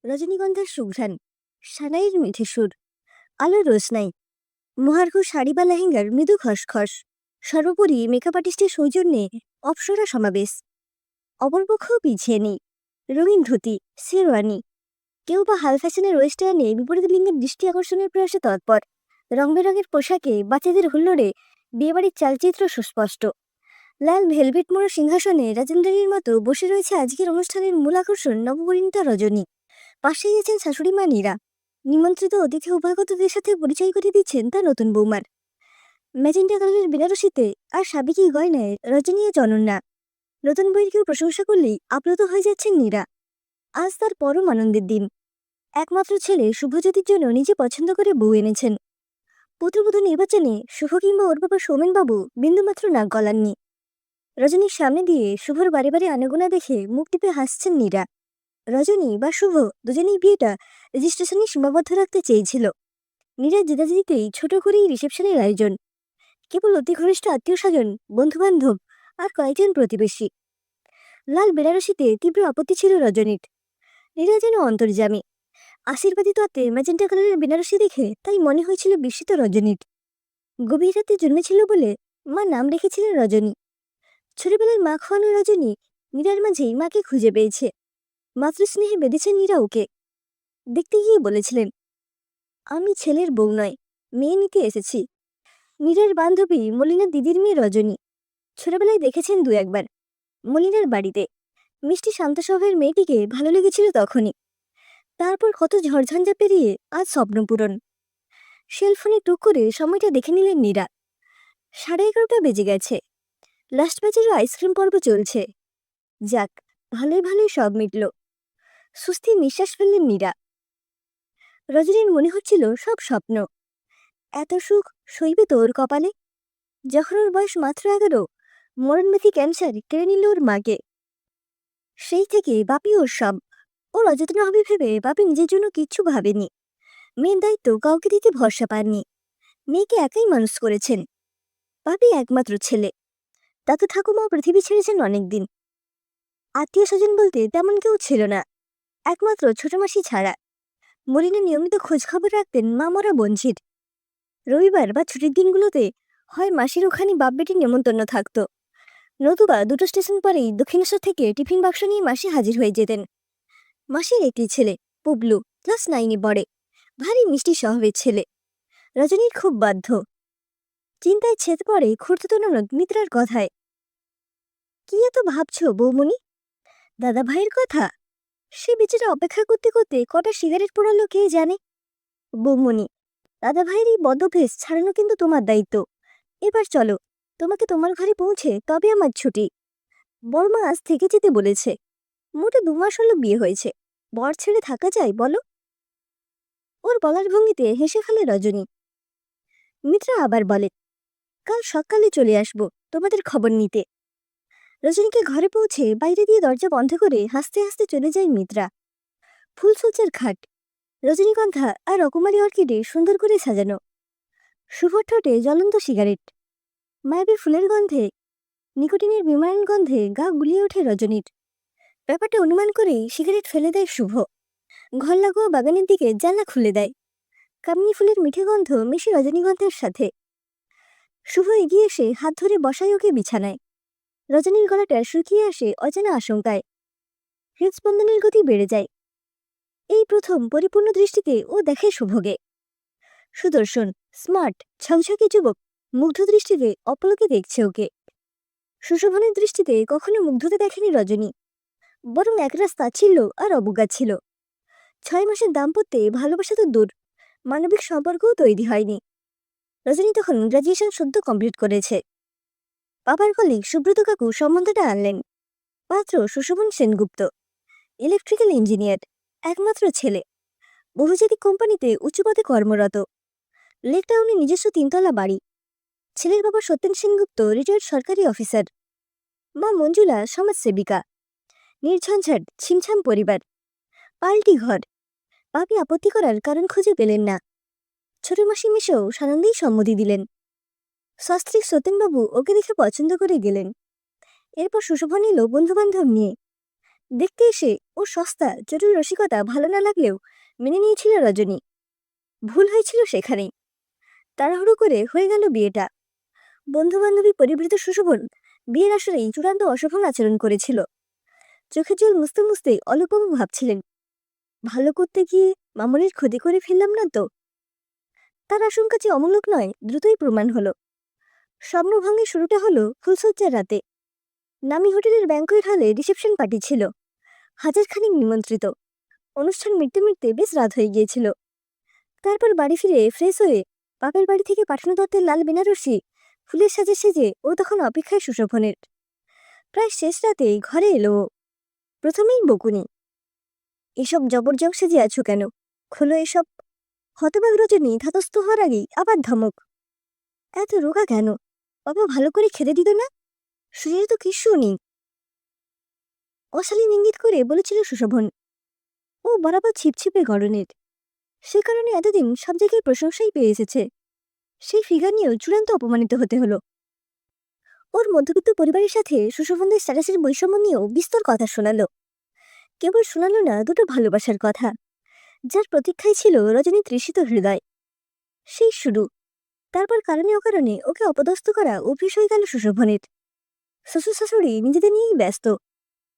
রজনীগন্ধার সুঘ্রাণ, সানাইয়ের মিঠে সুর, আলোর রোশনাই, মহার্ঘ শাড়ি বা লেহেঙ্গার মৃদু খসখস, সর্বোপরি মেকআপ আর্টিস্টের সৌজন্যে অপ্সরা সমাবেশ। অপরপক্ষও পিছিয়ে নেই, রঙিন ধুতি, শেরওয়ানি, কেউ বা হাল ফ্যাশনের ওয়েস্টার্নে বিপরীত লিঙ্গের দৃষ্টি আকর্ষণের প্রয়াসে তৎপর। রং বেরঙের পোশাকে বাচ্চাদের হুল্লোড়ে বিয়েবাড়ির চালচিত্র সুস্পষ্ট। লাল ভেলভেট মোড়া সিংহাসনে রাজেন্দ্রানীর মতো বসে রয়েছে আজকের অনুষ্ঠানের মূল আকর্ষণ নবপরিণীতা রজনী। পাশেই আছেন শাশুড়ি মা নীরা। নিমন্ত্রিত অতিথি উপাগতদের সাথে পরিচয় করিয়ে দিচ্ছেন তার নতুন বৌমার। ম্যাজেন্টা কালারের বেনারসিতে আর সাবেকি গয়নায় রজনী আজ অনন্যা। নতুন বইয়ের কেউ প্রশংসা করলেই আপ্লুত হয়ে যাচ্ছেন নীরা। আজ তার পরম আনন্দের দিন। একমাত্র ছেলে শুভজ্যোতির জন্য নিজে পছন্দ করে বউ এনেছেন। পুত্রবধূ নির্বাচনে শুভ কিংবা ওর বাবা সৌমেনবাবু বিন্দুমাত্র নাক গলাননি। রজনীর সামনে দিয়ে শুভর বারে বারে আনাগোনা দেখে মুখ টিপে হাসছেন নীরা। রজনী বা শুভ দুজনেই বিয়েটা রেজিস্ট্রেশনে সীমাবদ্ধ রাখতে চেয়েছিল। নীরা জেদাজেদিতেই ছোট করেই রিসেপশনের আয়োজন। কেবল অতি ঘনিষ্ঠ আত্মীয় স্বজন, বন্ধুবান্ধব আর কয়েকজন প্রতিবেশী। লাল বেনারসিতে তীব্র আপত্তি ছিল রজনীর। নীরা যেন অন্তর্যামী। আশীর্বাদী তত্ত্বে ম্যাজেন্টা কালারের বেনারসি দেখে তাই মনে হয়েছিল বিস্মিত রজনীর। গভীর রাতে জন্মেছিল বলে মা নাম রেখেছিলেন রজনী। ছোটবেলায় মা খাওয়ানো রজনী নীরার মাঝেই মাকে খুঁজে পেয়েছে। মাতৃস্নেহে বেঁধেছেন নীরা ওকে। দেখতে গিয়ে বলেছিলেন, আমি ছেলের বউ নয়, মেয়ে নিতে এসেছি। নীরার বান্ধবী মলিনার দিদির মেয়ে রজনী। ছোটবেলায় দেখেছেন দু একবার মলিনার বাড়িতে। মিষ্টি শান্ত স্বভাবের মেয়েটিকে ভালো লেগেছিল তখনই। তারপর কত ঝড়ঝঞ্ঝা পেরিয়ে আজ স্বপ্নপূরণ। সেলফোনে টুক করে সময়টা দেখে নিলেন নীরা। 11:30 বেজে গেছে। লাস্ট ব্যাচেরও আইসক্রিম পর্ব চলছে। যাক, ভালোই ভালোই সব মিটল। সুস্থির নিঃশ্বাস ফেললেন নীরা। রজনীর মনে হচ্ছিল সব স্বপ্ন। এত সুখ সইবে তো ওর কপালে। যখন ওর বয়স মাত্র 11, মরণব্যাধি ক্যান্সার কেড়ে নিল ওর মাকে। সেই থেকে বাপি ওর সব। ওর অযত্ন হবে ভেবে বাপি নিজের জন্য কিচ্ছু ভাবেনি। মেয়ের দায়িত্ব কাউকে দিতে ভরসা পাননি। মেয়েকে একাই মানুষ করেছেন। বাপি একমাত্র ছেলে। দাদু ঠাকুমাও পৃথিবী ছেড়েছেন অনেকদিন। আত্মীয় স্বজন বলতে তেমন কেউ ছিল না, একমাত্র ছোট মাসি ছাড়া। মলিনা নিয়মিত খোঁজখবর রাখতেন মা মরা বঞ্চির। রবিবার বা ছুটির দিনগুলোতে হয় মাসির ওখানে বাপ বেটির নেমন্তন্ন থাকতো, নতুবা দুটো স্টেশন পরেই দক্ষিণেশ্বর থেকে টিফিন বাক্স নিয়ে মাসি হাজির হয়ে যেতেন। মাসির একটি ছেলে, পুবলু, ক্লাস 9-এ পড়ে। ভারী মিষ্টি স্বভাবের ছেলে। রজনীর খুব বাধ্য। চিন্তায় ছেদ পড়ে খুড়তুতো ননদ মিত্রার কথায়। কি এত ভাবছো বৌমণি? দাদা ভাইয়ের কথা? সে বেচারা অপেক্ষা করতে করতে কটা সিগারেট পোড়ালো কে জানে। বৌমণি, দাদা ভাইয়ের এই বদভ্যেস ছাড়ানো কিন্তু তোমার দায়িত্ব। এবার চলো, তোমাকে তোমার ঘরে পৌঁছে তবে আমার ছুটি। বড়মা আজ থেকে যেতে বলেছে। মোটে 2 মাস হলো বিয়ে হয়েছে, বর ছেড়ে থাকা যায় বলো? ওর বলার ভঙ্গিতে হেসে ফেলে রজনী। মিত্রা আবার বলে, কাল সকালে চলে আসবো তোমাদের খবর নিতে। রজনীকে ঘরে পৌঁছে বাইরে দিয়ে দরজা বন্ধ করে হাসতে হাসতে চলে যায় মিত্রা। ফুলসজ্জার খাট, রজনীগন্ধা আর রকমারি অর্কিডে সুন্দর করে সাজানো। শুভ ঠোঁটে জ্বলন্ত সিগারেট। মায়াবী ফুলের গন্ধে, নিকোটিনের বিমায়ন গন্ধে গা গুলিয়ে ওঠে রজনীর। ব্যাপারটা অনুমান করেই সিগারেট ফেলে দেয় শুভ। ঘর লাগোয়া বাগানের দিকে জানলা খুলে দেয়। কামিনী ফুলের মিঠে গন্ধ মিশে রজনীগন্ধার সাথে। শুভ এগিয়ে এসে হাত ধরে বসায় ওকে বিছানায়। রজনীর গলাটা শুকিয়ে আসে অজানা আশঙ্কায়। হৃদস্পন্দনের গতি বেড়ে যায়। এই প্রথম পরিপূর্ণ দৃষ্টিতে ও দেখে শুভকে। সুদর্শন, স্মার্ট, ঝকঝকে যুবক মুগ্ধ দৃষ্টিতে অপলকে দেখছে ওকে। সুশোভনের দৃষ্টিতে কখনো মুগ্ধতা দেখেনি রজনী, বরং একরাশ তাচ্ছিল্য আর অবজ্ঞা ছিল। 6 মাসের দাম্পত্যে ভালোবাসা তো দূর, মানবিক সম্পর্কও তৈরি হয়নি। রজনী তখন গ্রাজুয়েশন সদ্য কমপ্লিট করেছে। বাবার কলিগ সুব্রত কাকু সম্বন্ধটা আনলেন। পাত্র সুশোভন সেনগুপ্ত, ইলেকট্রিক্যাল ইঞ্জিনিয়ার, একমাত্র ছেলে, বহুজাতিক কোম্পানিতে উচ্চপদে কর্মরত। লেকটাউনে নিজস্ব 3 তলা বাড়ি। ছেলের বাবা সত্যেন সেনগুপ্ত রিটায়ার্ড সরকারি অফিসার। মা মঞ্জুলা সমাজসেবিকা। নির্ঝঞ্ঝাট ছিমছাম পরিবার, পাল্টি ঘর। বাপি আপত্তি করার কারণ খুঁজে পেলেন না। ছোট মাসি মিশেও সানন্দেই সম্মতি দিলেন। সস্ত্রীক সত্যেনবাবু ওকে দেখে পছন্দ করে গেলেন। এরপর সুশোভন এলো বন্ধুবান্ধব নিয়ে। দেখতে এসে ও সস্তা জটিল রসিকতা ভালো না লাগলেও মেনে নিয়েছিল রজনী। ভুল হয়েছিল সেখানেই। তাড়াহুড়ো করে হয়ে গেল বিয়েটা। বন্ধু বান্ধবী পরিবৃত সুশোভন বিয়ের আসরেই চূড়ান্ত অসফল আচরণ করেছিল। চোখের জল মুছতে মুছতে অলোকবাবু ভাবছিলেন, ভালো করতে গিয়ে মামুনির ক্ষতি করে ফেললাম না তো। তার আশঙ্কা যে অমূলক নয় দ্রুতই প্রমাণ হলো। স্বপ্নভঙ্গের শুরুটা হলো ফুলসজ্জার রাতে। নামি হোটেলের ব্যাংকোয়েট হলে রিসেপশন পার্টি ছিল, হাজারখানেক নিমন্ত্রিত। অনুষ্ঠান মিটতে মিটতে বেশ রাত হয়ে গিয়েছিল। তারপর বাড়ি ফিরে ফ্রেশ হয়ে বাপের বাড়ি থেকে পাঠানো দত্তের লাল বেনারসি ফুলের সাজে সেজে ও তখন অপেক্ষায় সুশোভনের। প্রায় শেষ রাতে ঘরে এলো ও। প্রথমেই বকুনি, এসব জবরজং সেজে আছো কেন, খোলো এসব। হতবাক রজনী ধাতস্থ হওয়ার আগেই আবার ধমক, এত রোগা কেন, বাবা ভালো করে খেতে দিত না, শরীরে তো কিচ্ছু নেই। অশালীন ইঙ্গিত করে বলেছিল সুশোভন। ও বরাবর ছিপছিপে গড়নের, সে কারণে এতদিন সব জায়গায় প্রশংসাই পেয়ে এসেছে। সেই ফিগার নিয়েও চূড়ান্ত অপমানিত হতে হলো। ওর মধ্যবিত্ত পরিবারের সাথে সুশোভনদের স্ট্যাটাসের বৈষম্য নিয়েও বিস্তর কথা শোনালো। কেবল শোনালো না দুটো ভালোবাসার কথা, যার প্রতীক্ষায় ছিল রজনী তৃষিত হৃদয়। সেই শুরু। তারপর কারণে অকারণে ওকে অপদস্থ করা অভ্যেস হয়ে গেল সুশোভনের। শ্বশুর শাশুড়ি নিজেদের নিয়েই ব্যস্ত।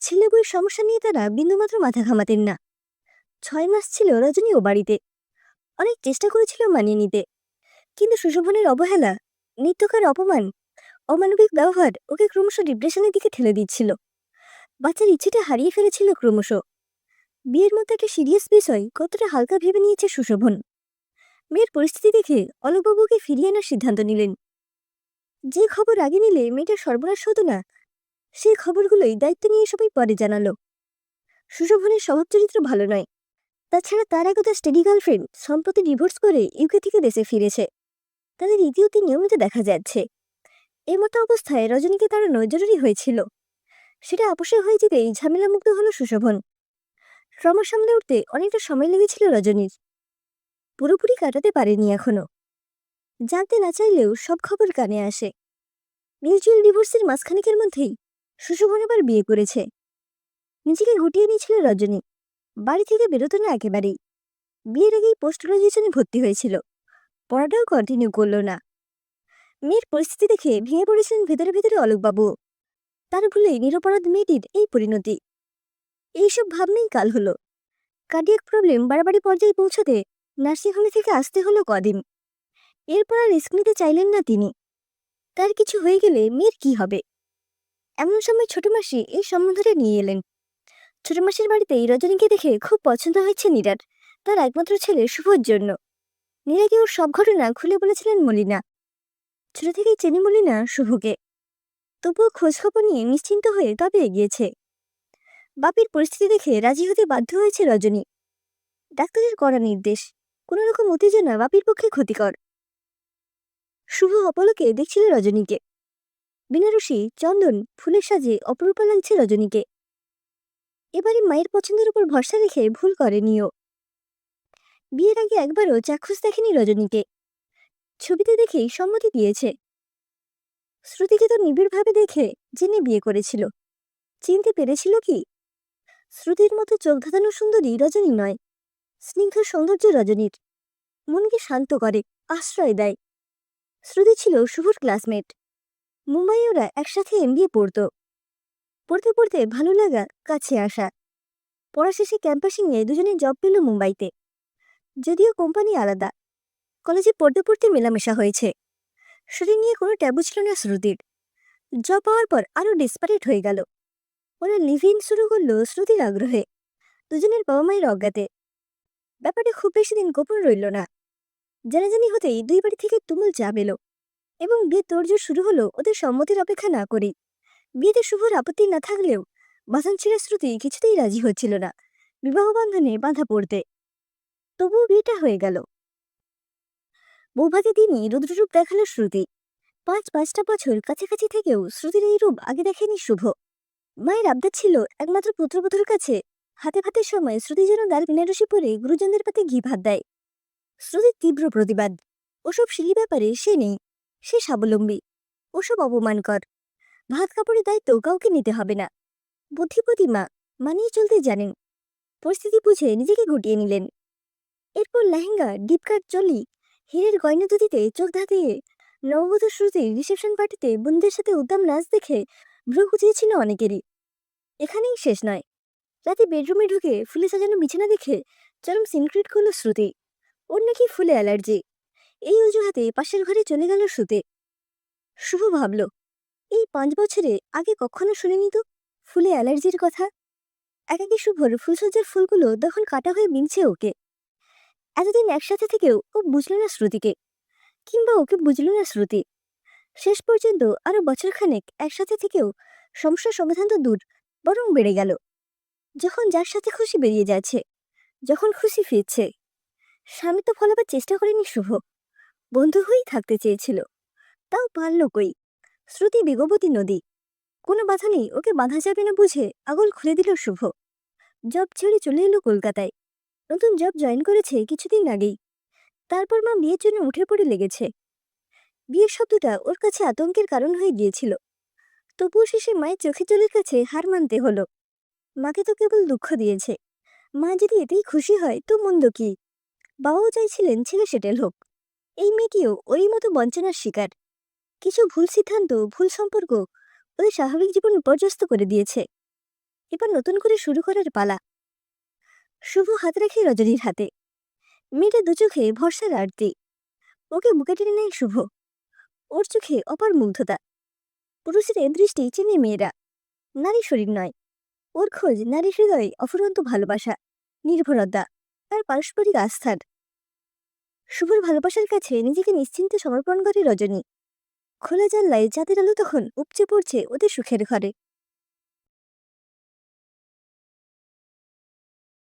ছেলে বউয়ের সমস্যা নিয়ে তারা বিন্দুমাত্র মাথা ঘামাতেন না। 6 মাস ছিল রজনী ও বাড়িতে। অনেক চেষ্টা করেছিল মানিয়ে নিতে, কিন্তু সুশোভনের অবহেলা, নিত্যকার অপমান, অমানবিক ব্যবহার ওকে ক্রমশ ডিপ্রেশনের দিকে ঠেলে দিচ্ছিল। বাচ্চার ইচ্ছেটা হারিয়ে ফেলেছিল ক্রমশ। বিয়ের মতো একটা সিরিয়াস বিষয় কতটা হালকা ভেবে নিয়েছে সুশোভন। মেয়ের পরিস্থিতি দেখে অলোকবাবুকে ফিরিয়ে আনার সিদ্ধান্ত নিলেন। যে খবর আগে নিলে মেয়েটার সর্বনাশ হতো না, সেই খবরগুলোই দায়িত্ব নিয়ে সবাই পরে জানালো। সুশোভনের স্বভাব চরিত্র ভালো নয়। তাছাড়া তার একদা স্টেডি গার্লফ্রেন্ড সম্প্রতি ডিভোর্স করে ইউকে থেকে দেশে ফিরেছে। তাদের ইতিউতি নিয়মিত দেখা যাচ্ছে। এই মতো অবস্থায় রজনীকে তাড়ানো জরুরি হয়েছিল। সেটা আপোষে হয়ে যেতেই ঝামেলামুক্ত হলো সুশোভন। ট্রমা সামলে উঠতে অনেকটা সময় লেগেছিল রজনীর। পুরোপুরি কাটাতে পারেনি এখনো। জানতে না চাইলেও সব খবর কানে আসে। মিউচুয়াল ডিভোর্সের মাসখানেকের মধ্যেই সুশোভন আবার বিয়ে করেছে। নিজেকে গুটিয়ে নিয়েছিল রজনী। বাড়ি থেকে বেরোতো না একেবারেই। বিয়ের আগেই পোস্ট গ্রাজুয়েশনে ভর্তি হয়েছিল, পড়াটাও কন্টিনিউ করলো না। মেয়ের পরিস্থিতি দেখে ভেঙে পড়েছিলেন ভেতরে ভেতরে অলোকবাবু। তার ভুলেই নিরপরাধ মেয়েটির এই পরিণতি। এইসব ভাবনেই কাল হলো। কার্ডিয়াক প্রবলেম বাড়াবাড়ি পর্যায়ে পৌঁছাতে নার্সিংহোমে থেকে আসতে হলো কদিন। এরপর আর রিস্ক নিতে চাইলেন না তিনি। তার কিছু হয়ে গেলে মেয়ের কি হবে। এমন সময় ছোট মাসি এই সম্বন্ধটা নিয়ে এলেন। ছোট মাসির বাড়িতেই রজনীকে দেখে খুব পছন্দ হয়েছে নীরার, তার একমাত্র ছেলে শুভর জন্য। নীরাকে ওর সব ঘটনা খুলে বলেছিলেন মলিনা। ছোট থেকেই চেনে মলিনা শুভকে। তবুও খোঁজখবর নিয়ে নিশ্চিন্ত হয়ে তবে এগিয়েছে। বাপির পরিস্থিতি দেখে রাজি হতে বাধ্য হয়েছে রজনী। ডাক্তারের কড়া নির্দেশ, কোনো রকম উত্তেজনা বাপির পক্ষে ক্ষতিকর। শুভ অপলকে দেখছিল রজনীকে। বেনারসি, চন্দন, ফুলের সাজে অপরূপা লাগছে রজনীকে। এবারে মায়ের পছন্দের উপর ভরসা রেখে ভুল করেনিও। বিয়ের আগে একবারও চাক্ষুষ দেখেনি রজনীকে। ছবিতে দেখেই সম্মতি দিয়েছে। শ্রুতিকে তো নিবিড়ভাবে দেখে জেনে বিয়ে করেছিল। চিনতে পেরেছিল কি? শ্রুতির মতো চোখ ধাঁধানো সুন্দরী রজনী নয়। স্নিগ্ধ সৌন্দর্য রজনীর। মনকে শান্ত করে, আশ্রয় দেয়। শ্রুতি ছিল শুভর ক্লাসমেট। মুম্বাই ওরা একসাথে এমবিএ পড়তো। পড়তে পড়তে ভালো লাগা, কাছে আসা। পড়া শেষে ক্যাম্পাসিংয়ে দুজনে জব পেল মুম্বাইতে। যদিও কোম্পানি আলাদা, কলেজে পড়তে পড়তে মেলামেশা হয়েছে। শরীর নিয়ে কোনো ট্যাবু ছিল না শ্রুতির। জব পাওয়ার পর আরও ডেসপারেট হয়ে গেল। ওরা লিভ ইন শুরু করলো শ্রুতির আগ্রহে, দুজনের বাবা মায়ের অজ্ঞাতে। ব্যাপারটা খুব বেশি দিন গোপন রইল না। জানাজানি হতেই দুই বাড়ি থেকে তুমুল চাপ এলো এবং বিয়ের তোড়জোড় শুরু হলো ওদের সম্মতির অপেক্ষা না করেই। বিয়েতে শুভর আপত্তি না থাকলেও বাসন ছেড়ে শ্রুতি কিছুতেই রাজি হচ্ছিল না বিবাহ বন্ধনে বাঁধা পড়তে। তবুও বিয়েটা হয়ে গেল। বৌভাতে দিনই রুদ্ররূপ দেখালো শ্রুতি। ৫-৫টা বছর কাছাকাছি থেকেও শ্রুতির এই রূপ আগে দেখেনি শুভ। মায়ের আবদার ছিল একমাত্র পুত্রবধূর কাছে হাতে ভাতের সময় শ্রুতি যেন লাল বেনারসি পরে গুরুজনদের পাতে ঘি ভাত দেয়। শ্রুতির তীব্র প্রতিবাদ। ওসব সিঁড়ি ব্যাপারে সে নেই, সে স্বাবলম্বী। ওসব অপমানকর। ভাত কাপড়ের দায়িত্ব কাউকে নিতে হবে না। বুদ্ধিপতী মা, মানিয়ে চলতে জানেন। পরিস্থিতি বুঝে নিজেকে গুটিয়ে নিলেন। এরপর লেহেঙ্গা, ডিপ কাট চলি, হীরের গয়না দুটিতে চোখ ধাঁধিয়ে নববধূ শ্রুতির রিসেপশন পার্টিতে বন্ধুদের সাথে উদ্দাম নাচ দেখে ভ্রু কুঁচিয়েছিল অনেকেরই। এখানেই শেষ নয়। রাতে বেডরুমে ঢুকে ফুলে সাজানো বিছানা দেখে চরম সিনক্রিট করলো শ্রুতি। ওর নাকি ফুলে অ্যালার্জি। এই অজুহাতে পাশের ঘরে চলে গেল শুতে। শুভ ভাবল, এই 5 বছরে আগে কখনো শুনিনি তো ফুলে অ্যালার্জির কথা। একাকী শুভর ফুলসজ্জার ফুলগুলো তখন কাটা হয়ে বিনছে ওকে। এতদিন একসাথে থেকেও ও বুঝল না শ্রুতিকে, কিংবা ওকে বুঝল না শ্রুতি। শেষ পর্যন্ত আরো বছরখানেক একসাথে থেকেও সমস্যার সমাধান তো দূর, বরং বেড়ে গেল। যখন যার সাথে খুশি বেরিয়ে যাচ্ছে, যখন খুশি ফিরছে। স্বামী তো ফলাবার চেষ্টা করেনি শুভ, বন্ধু হয়েই থাকতে চেয়েছিল। তাও পারল কই। শ্রুতি বেগবতী নদী, কোনো বাধা নেই ওকে বাঁধা যাবে না বুঝে আগল খুলে দিল শুভ। জব ছেড়ে চলে এলো কলকাতায়। নতুন জব জয়েন করেছে কিছুদিন আগেই। তারপর মা বিয়ের জন্য উঠে পড়ে লেগেছে। বিয়ের শব্দটা ওর কাছে আতঙ্কের কারণ হয়ে গিয়েছিল। তবুও শেষে মায়ের চোখে জলের কাছে হার মানতে হলো। মাকে তো কেবল দুঃখ দিয়েছে। মা যদি এতেই খুশি হয় তো মন্দ কি। বাবাও চাইছিলেন ছেলে সেটেল হোক। এই মেয়েটিও ওই মতো বঞ্চনার শিকার। কিছু ভুল সিদ্ধান্ত, ভুল সম্পর্ক ওদের স্বাভাবিক জীবন বিপর্যস্ত করে দিয়েছে। এবার নতুন করে শুরু করার পালা। শুভ হাত রাখে রজনীর হাতে। মেয়েটা দু চোখে ভরসার আরতি। ওকে বুকে টেনে নেয় শুভ। ওর চোখে অপার মুগ্ধতা। পুরুষের দৃষ্টি চেনে মেয়েরা, নারী শরীর নয়। ওর খোঁজ নারী হৃদয়ে অফুরন্ত ভালোবাসা, নির্ভরতা আর পারস্পরিক আস্থার। শুভর ভালোবাসার কাছে নিজেকে নিশ্চিন্তে সমর্পণ করে রজনী। খোলা জানলায় চাঁদের আলো তখন উপচে পড়ছে ওদের সুখের ঘরে।